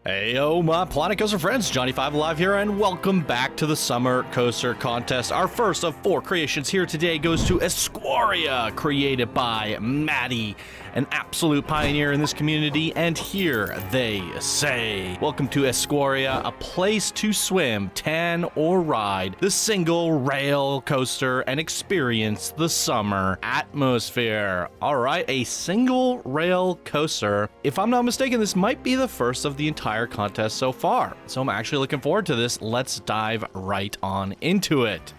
Heyo, my Planet Coaster friends, Johnny5 Alive here, and welcome back to the Summer Coaster Contest. Our first of 4 creations here today goes to Esquoria, created by Maddy, an absolute pioneer in this community, and here they say, welcome to Esquoria, a place to swim, tan, or ride the single rail coaster and experience the summer atmosphere. All right, a single rail coaster. If I'm not mistaken, this might be the first of the entire contest so far, so I'm actually looking forward to this. Let's dive right on into it.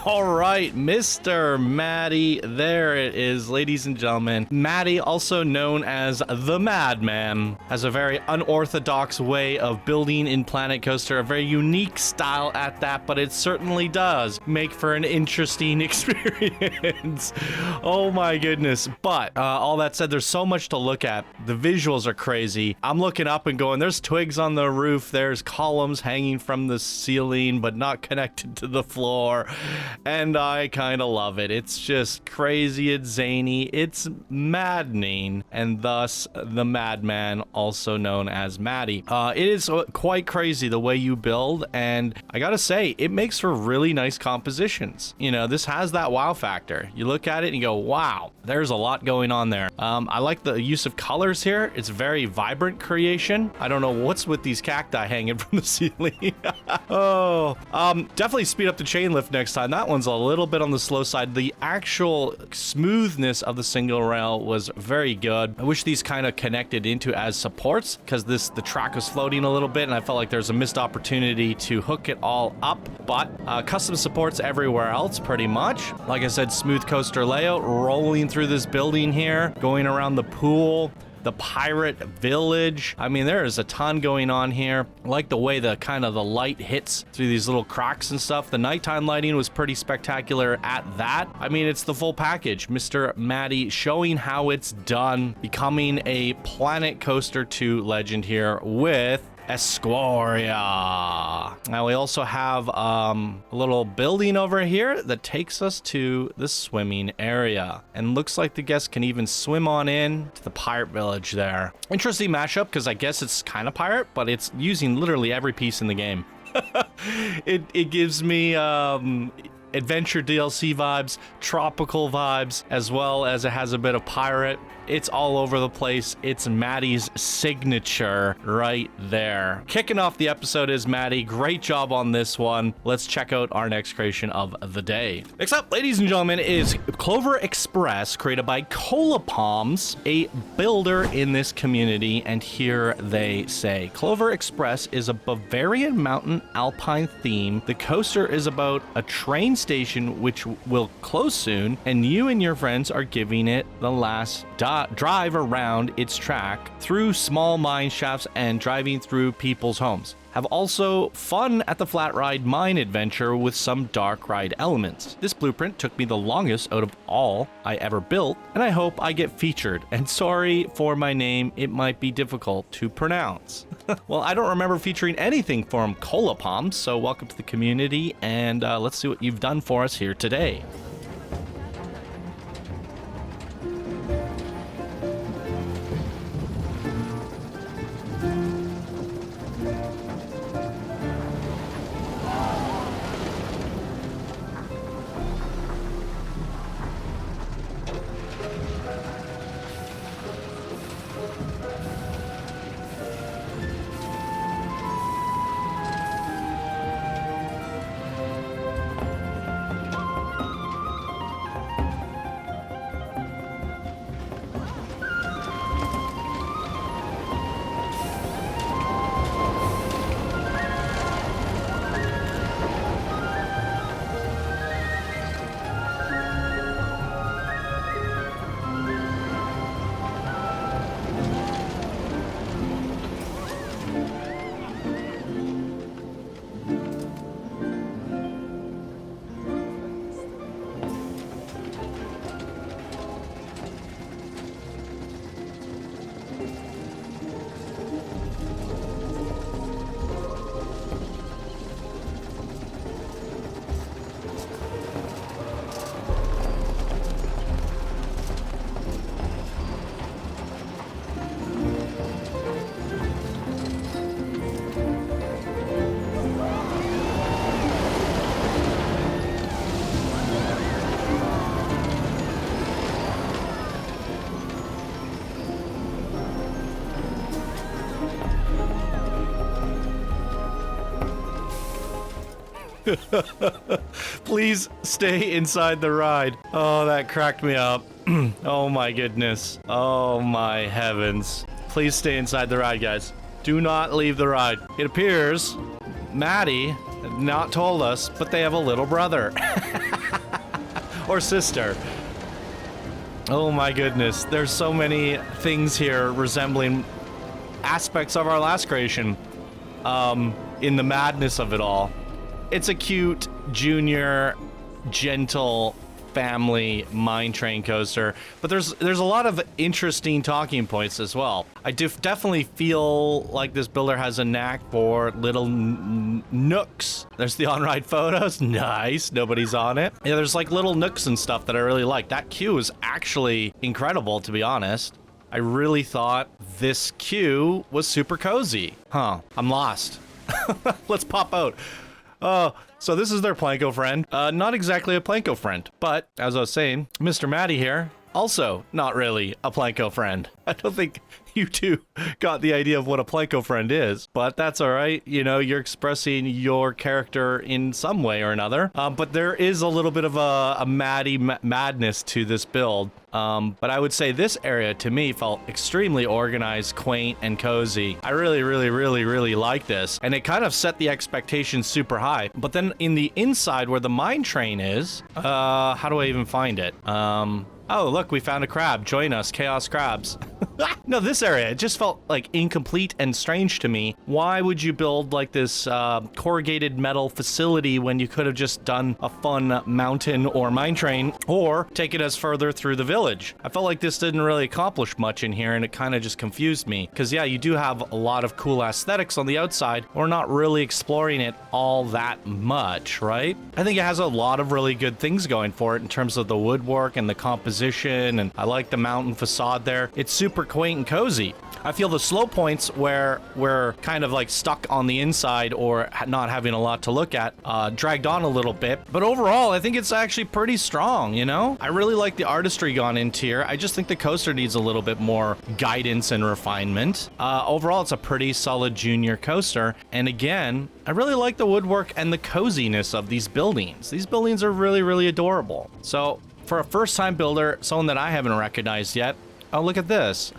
All right, Mr. Maddy, there it is, ladies and gentlemen. Maddy, also known as the Madman, has a very unorthodox way of building in Planet Coaster, a very unique style at that, but it certainly does make for an interesting experience. Oh my goodness. But all that said, there's so much to look at. The visuals are crazy. I'm looking up and going, there's twigs on the roof, there's columns hanging from the ceiling, but not connected to the floor. And I kind of love it. It's just crazy, it's zany, it's maddening, and thus the Madman, also known as Maddy. It is quite crazy the way you build, and I gotta say, it makes for really nice compositions. You know, this has that wow factor. You look at it and you go, wow, there's a lot going on there. I like the use of colors here. It's very vibrant creation. I don't know what's with these cacti hanging from the ceiling. Oh, definitely speed up the chain lift next time. That one's a little bit on the slow side. The actual smoothness of the single rail was very good. I wish these kind of connected into as supports, because the track was floating a little bit and I felt like there's a missed opportunity to hook it all up. But custom supports everywhere else pretty much. Like I said, smooth coaster layout, rolling through this building here, going around the pool, the pirate village. I mean, there is a ton going on here. I like the way the light hits through these little cracks and stuff. The nighttime lighting was pretty spectacular at that. I mean, it's the full package. Mr. Maddy showing how it's done, becoming a Planet Coaster 2 legend here with Esquoria. Now we also have a little building over here that takes us to the swimming area, and looks like the guests can even swim on in to the pirate village there. Interesting mashup, because I guess it's kind of pirate, but it's using literally every piece in the game. It gives me adventure DLC vibes, tropical vibes, as well as it has a bit of pirate. It's all over the place. It's Maddy's signature right there. Kicking off the episode is Maddy. Great job on this one. Let's check out our next creation of the day. Next up, ladies and gentlemen, is Clover-Express, created by colapommes, a builder in this community. And here they say, Clover-Express is a Bavarian mountain alpine theme. The coaster is about a train station which will close soon, and you and your friends are giving it the last drive around its track through small mine shafts and driving through people's homes. Have also fun at the flat ride mine adventure with some Darkride elements. This blueprint took me the longest out of all I ever built, and I hope I get featured. And sorry for my name, it might be difficult to pronounce. Well, I don't remember featuring anything from colapommes, so welcome to the community, and let's see what you've done for us here today. Please stay inside the ride. Oh, that cracked me up. Oh my goodness. Oh my heavens. Please stay inside the ride, guys. Do not leave the ride. It appears Maddy not told us, but they have a little brother. Or sister. Oh my goodness. There's so many things here resembling aspects of our last creation. In the madness of it all. It's a cute, junior, gentle family mine train coaster, but there's a lot of interesting talking points as well. I definitely feel like this builder has a knack for little nooks. There's the on-ride photos. Nice. Nobody's on it. Yeah, there's like little nooks and stuff that I really like. That queue is actually incredible, to be honest. I really thought this queue was super cozy. Huh. I'm lost. Let's pop out. So this is their Planko friend. Not exactly a Planko friend, but as I was saying, Mr. Maddy here, also not really a Planko friend. I don't think you two got the idea of what a Planko friend is, but that's all right. You know, you're expressing your character in some way or another. But there is a little bit of a Maddy madness to this build. But I would say this area to me felt extremely organized, quaint, and cozy. I really like this. And it kind of set the expectations super high. But then in the inside where the mine train is, how do I even find it? Oh, look, we found a crab. Join us, Chaos Crabs. No, this area, it just felt like incomplete and strange to me. Why would you build like this corrugated metal facility when you could have just done a fun mountain or mine train or taken us further through the village? I felt like this didn't really accomplish much in here, and it kind of just confused me. Because yeah, you do have a lot of cool aesthetics on the outside. We're not really exploring it all that much, right? I think it has a lot of really good things going for it in terms of the woodwork and the composition, and I like the mountain facade there. It's super quaint and cozy. I feel the slow points where we're kind of like stuck on the inside or not having a lot to look at dragged on a little bit. But overall, I think it's actually pretty strong, you know? I really like the artistry gone into here. I just think the coaster needs a little bit more guidance and refinement. Overall, it's a pretty solid junior coaster. And again, I really like the woodwork and the coziness of these buildings. These buildings are really, really adorable. So for a first-time builder, someone that I haven't recognized yet, oh, look at this.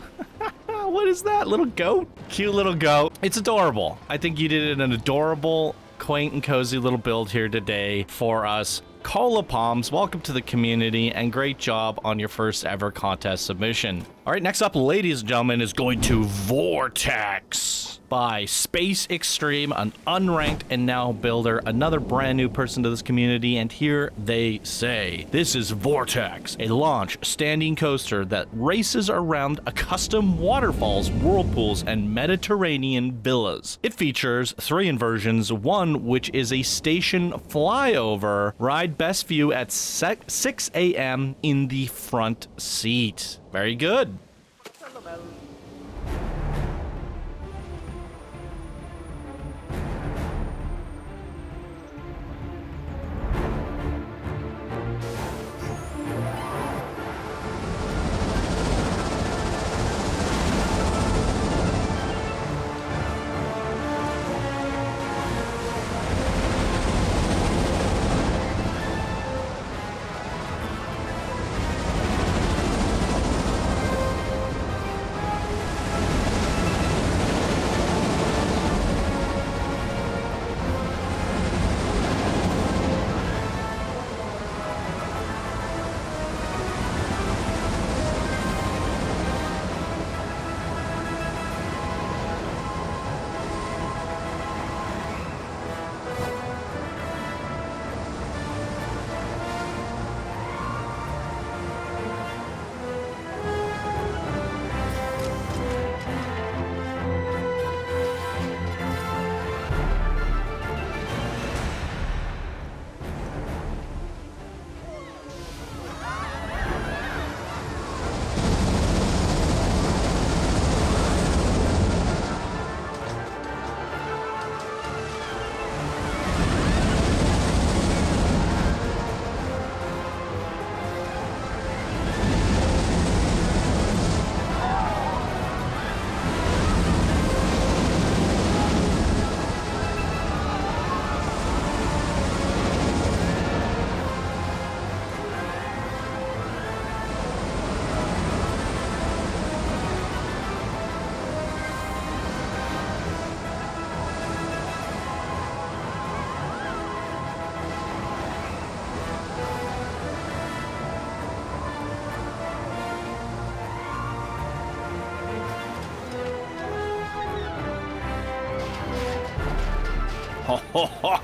What is that? Little goat? Cute little goat. It's adorable. I think you did an adorable, quaint and cozy little build here today for us. Colapommes, welcome to the community and great job on your first ever contest submission. All right, next up, ladies and gentlemen, is going to Vortex by Space Extreme, an unranked and now builder, another brand new person to this community. And here they say, this is Vortex, a launch standing coaster that races around a custom waterfalls, whirlpools, and Mediterranean villas. It features 3 inversions, one which is a station flyover. Ride best view at 6 a.m. in the front seat. Very good.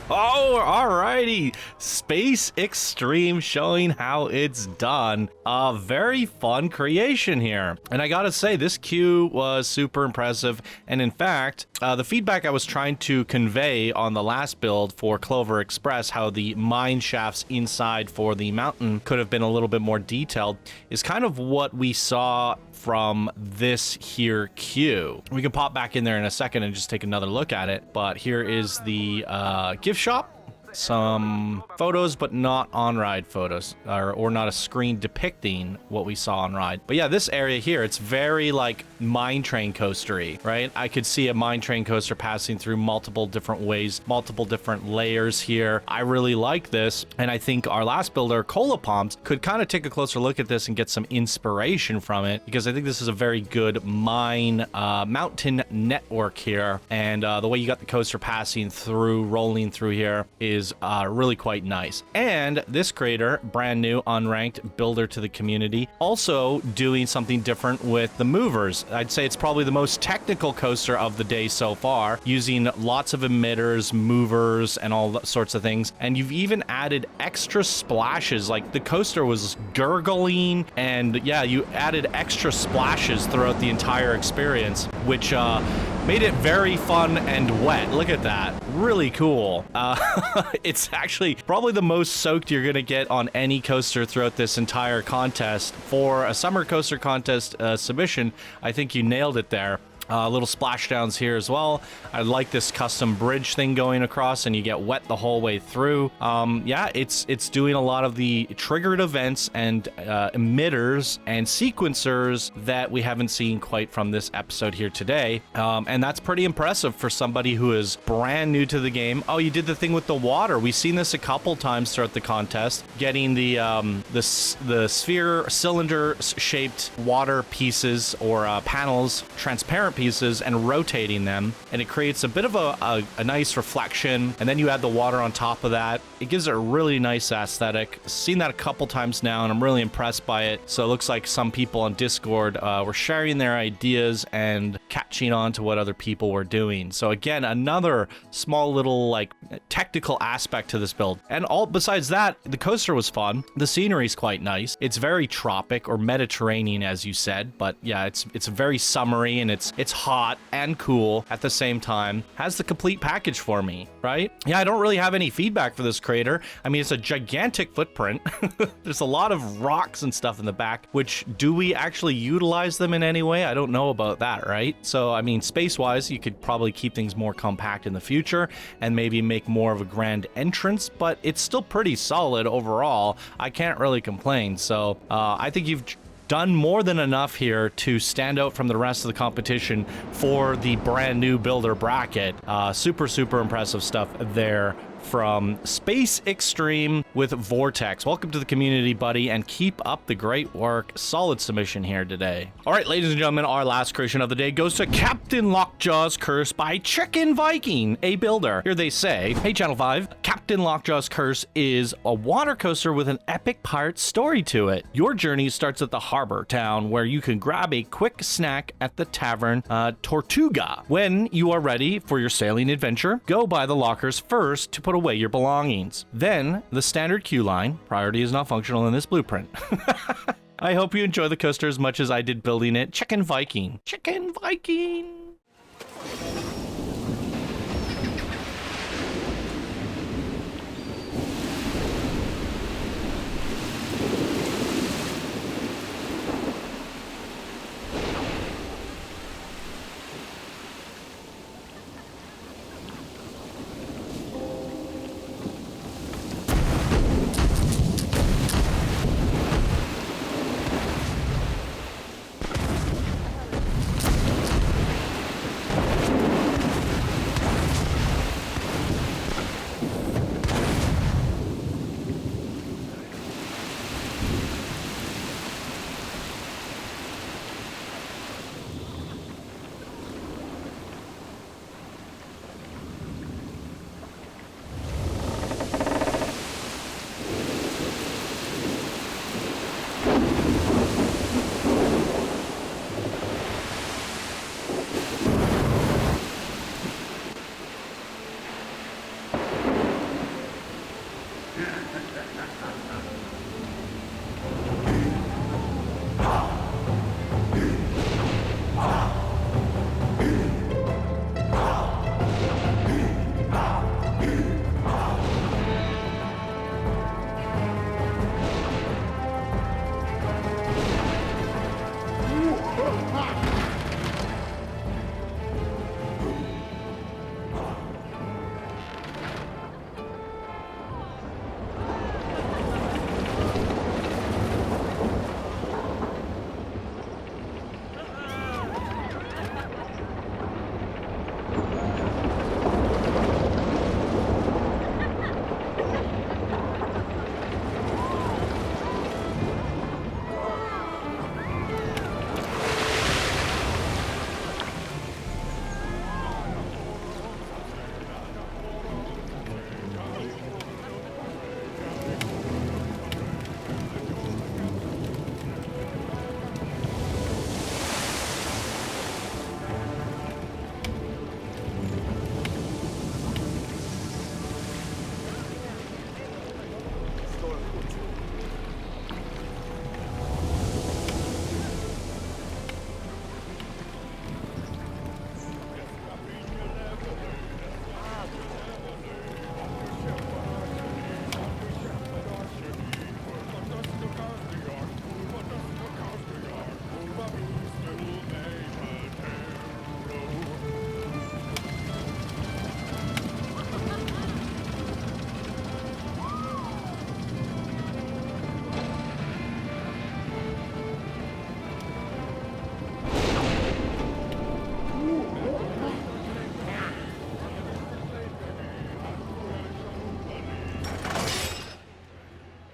Alrighty, Space Extreme showing how it's done. A very fun creation here. And I gotta say, this queue was super impressive. And in fact, the feedback I was trying to convey on the last build for Clover-Express, how the mine shafts inside for the mountain could have been a little bit more detailed, is kind of what we saw from this here queue. We can pop back in there in a second and just take another look at it. But here is the gift shop. Some photos, but not on-ride photos, or not a screen depicting what we saw on ride. But yeah, this area here, it's very like mine train coastery, right? I could see a mine train coaster passing through multiple different ways, multiple different layers here. I really like this, and I think our last builder, Colapommes, could kind of take a closer look at this and get some inspiration from it, because I think this is a very good mine mountain network here, and the way you got the coaster passing through, rolling through here is really quite nice. And this creator, brand new, unranked builder to the community, also doing something different with the movers. I'd say it's probably the most technical coaster of the day so far, using lots of emitters, movers, and all sorts of things. And you've even added extra splashes, like the coaster was gurgling, and yeah, you added extra splashes throughout the entire experience, which Made it very fun and wet. Look at that. Really cool. It's actually probably the most soaked you're gonna get on any coaster throughout this entire contest. For a summer coaster contest submission, I think you nailed it there. Little splashdowns here as well. I like this custom bridge thing going across, and you get wet the whole way through. Yeah, it's doing a lot of the triggered events and emitters and sequencers that we haven't seen quite from this episode here today. And that's pretty impressive for somebody who is brand new to the game. Oh, you did the thing with the water. We've seen this a couple times throughout the contest, getting the sphere cylinder shaped water pieces or panels, transparent pieces, and rotating them, and it creates a bit of a nice reflection, and then you add the water on top of that. It gives it a really nice aesthetic. Seen that a couple times now, and I'm really impressed by it. So it looks like some people on Discord were sharing their ideas and catching on to what other people were doing. So again, another small little like technical aspect to this build. And all besides that, the coaster was fun. The scenery is quite nice. It's very tropic or Mediterranean, as you said, but yeah, it's very summery, and it's hot and cool at the same time. Has the complete package for me, right? Yeah, I don't really have any feedback for this crater. I mean, it's a gigantic footprint. There's a lot of rocks and stuff in the back, which do we actually utilize them in any way? I don't know about that, right? So, I mean, space-wise, you could probably keep things more compact in the future and maybe make more of a grand entrance, but it's still pretty solid overall. I can't really complain. So, I think you've done more than enough here to stand out from the rest of the competition for the brand new builder bracket. Super impressive stuff there from Space Extreme with Vortex. Welcome to the community, buddy, and keep up the great work. Solid submission here today. All right, ladies and gentlemen, our last creation of the day goes to Captain Lockjaw's Curse by ChickenViking, a builder. Here they say, hey, Channel 5, Captain Lockjaw's Curse is a water coaster with an epic pirate story to it. Your journey starts at the harbor town, where you can grab a quick snack at the tavern Tortuga. When you are ready for your sailing adventure, go by the lockers first to put away your belongings. Then the standard queue line. Priority is not functional in this blueprint. I hope you enjoy the coaster as much as I did building it. ChickenViking. ChickenViking.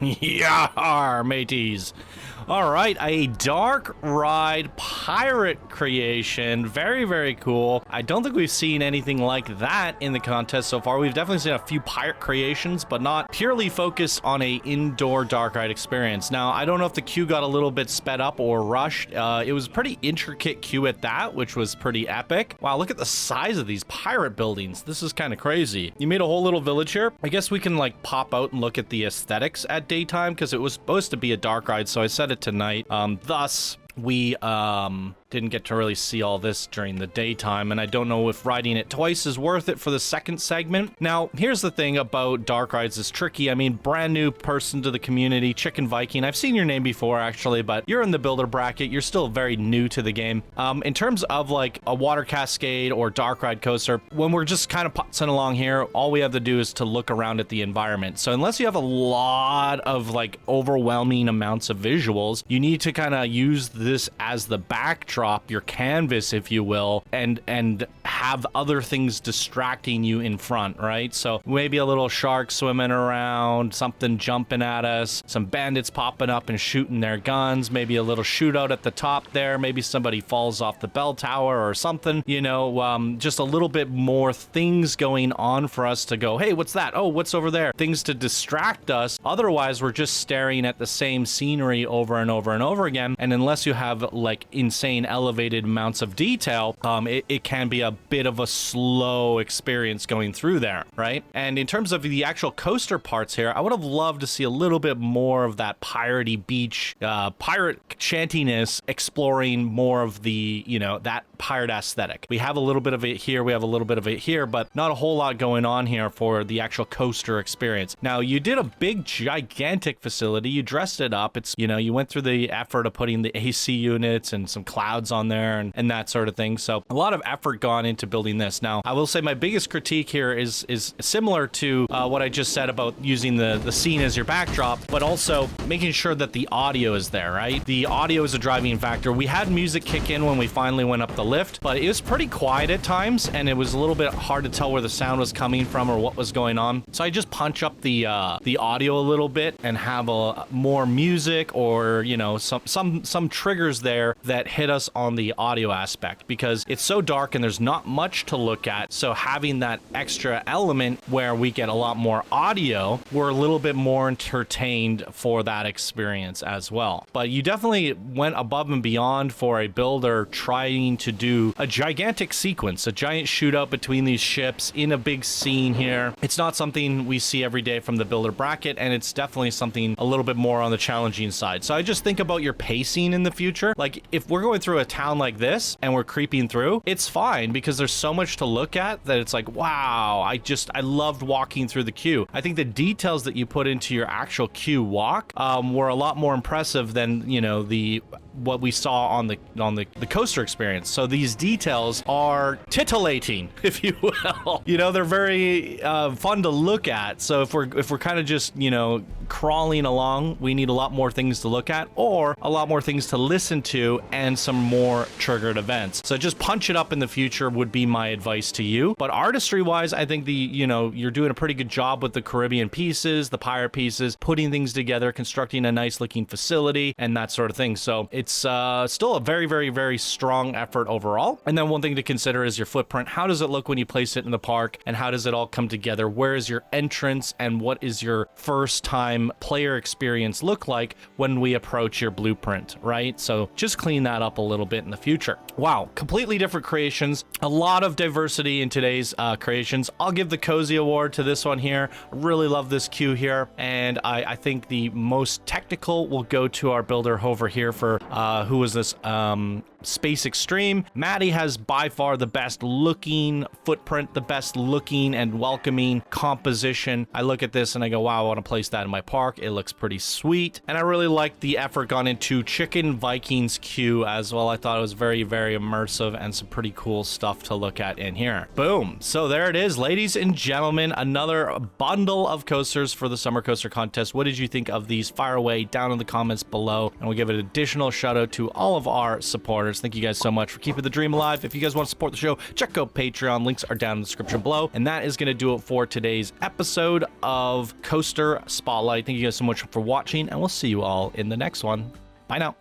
Yar, mateys. All right, a Darkride pirate creation. Very, very cool. I don't think we've seen anything like that in the contest so far. We've definitely seen a few pirate creations, but not purely focused on a indoor Darkride experience. Now, I don't know if the queue got a little bit sped up or rushed. It was a pretty intricate queue at that, which was pretty epic. Wow, look at the size of these pirate buildings. This is kind of crazy. You made a whole little village here. I guess we can like pop out and look at the aesthetics at daytime because it was supposed to be a Darkride, so I set it tonight. Thus, we didn't get to really see all this during the daytime, and I don't know if riding it twice is worth it for the second segment. Now, here's the thing about Darkrides is tricky. I mean, brand new person to the community, ChickenViking. I've seen your name before, actually, but you're in the builder bracket. You're still very new to the game. In terms of like a water cascade or Darkride coaster, when we're just kind of putzing along here, all we have to do is to look around at the environment. So unless you have a lot of like overwhelming amounts of visuals, you need to kind of use this as the backdrop, your canvas, if you will, and have other things distracting you in front, right? So maybe a little shark swimming around, something jumping at us, some bandits popping up and shooting their guns, maybe a little shootout at the top there, maybe somebody falls off the bell tower or something, you know, just a little bit more things going on for us to go, hey, what's that? Oh, what's over there? Things to distract us. Otherwise, we're just staring at the same scenery over and over and over again. And unless you have like insane elevated amounts of detail, it can be a bit of a slow experience going through there, right? And in terms of the actual coaster parts here, I would have loved to see a little bit more of that piratey beach, pirate chantiness, exploring more of the, you know, that pirate aesthetic. We have a little bit of it here, we have a little bit of it here, but not a whole lot going on here for the actual coaster experience. Now, you did a big, gigantic facility. You dressed it up. It's, you know, you went through the effort of putting the AC units and some clouds on there and that sort of thing. So a lot of effort gone into building this. Now, I will say my biggest critique here is similar to what I just said about using the scene as your backdrop, but also making sure that the audio is there, right? The audio is a driving factor. We had music kick in when we finally went up the lift, but it was pretty quiet at times, and it was a little bit hard to tell where the sound was coming from or what was going on. So I just punch up the audio a little bit and have more music or, you know, some triggers there that hit us on the audio aspect, because it's so dark and there's not much to look at. So having that extra element where we get a lot more audio, we're a little bit more entertained for that experience as well. But you definitely went above and beyond for a builder trying to do a gigantic sequence, a giant shootout between these ships in a big scene here. It's not something we see every day from the builder bracket, and it's definitely something a little bit more on the challenging side. So I just think about your pacing in the future. Like if we're going through a town like this and we're creeping through, it's fine because there's so much to look at that it's like, wow, I loved walking through the queue. I think the details that you put into your actual queue walk were a lot more impressive than, you know, what we saw on the coaster experience. So these details are titillating, if you will. You know, they're very fun to look at. So if we're kind of just, you know, crawling along, we need a lot more things to look at or a lot more things to listen to and some more triggered events. So just punch it up in the future would be my advice to you. But artistry wise, I think you're doing a pretty good job with the Caribbean pieces, the pirate pieces, putting things together, constructing a nice looking facility and that sort of thing. So it's still a very, very, very strong effort overall. And then one thing to consider is your footprint. How does it look when you place it in the park, and how does it all come together? Where is your entrance, and what is your first time player experience look like when we approach your blueprint, right? So just clean that up a little bit in the future. Wow, completely different creations. A lot of diversity in today's creations. I'll give the Cozy Award to this one here. I really love this queue here, and I think the most technical will go to our builder over here for who was this? Space Extreme. Maddy has by far the best looking footprint, the best looking and welcoming composition. I look at this and I go, wow, I want to place that in my park. It looks pretty sweet. And I really like the effort gone into ChickenViking's queue as well. I thought it was very, very immersive and some pretty cool stuff to look at in here. Boom. So there it is, ladies and gentlemen, another bundle of coasters for the Summer Coaster Contest. What did you think of these? Fire away down in the comments below, and we'll give an additional shout out to all of our supporters. listeners. Thank you guys so much for keeping the dream alive. If you guys want to support the show, check out Patreon. Links are down in the description below. And that is going to do it for today's episode of Coaster Spotlight. Thank you guys so much for watching, and we'll see you all in the next one. Bye now.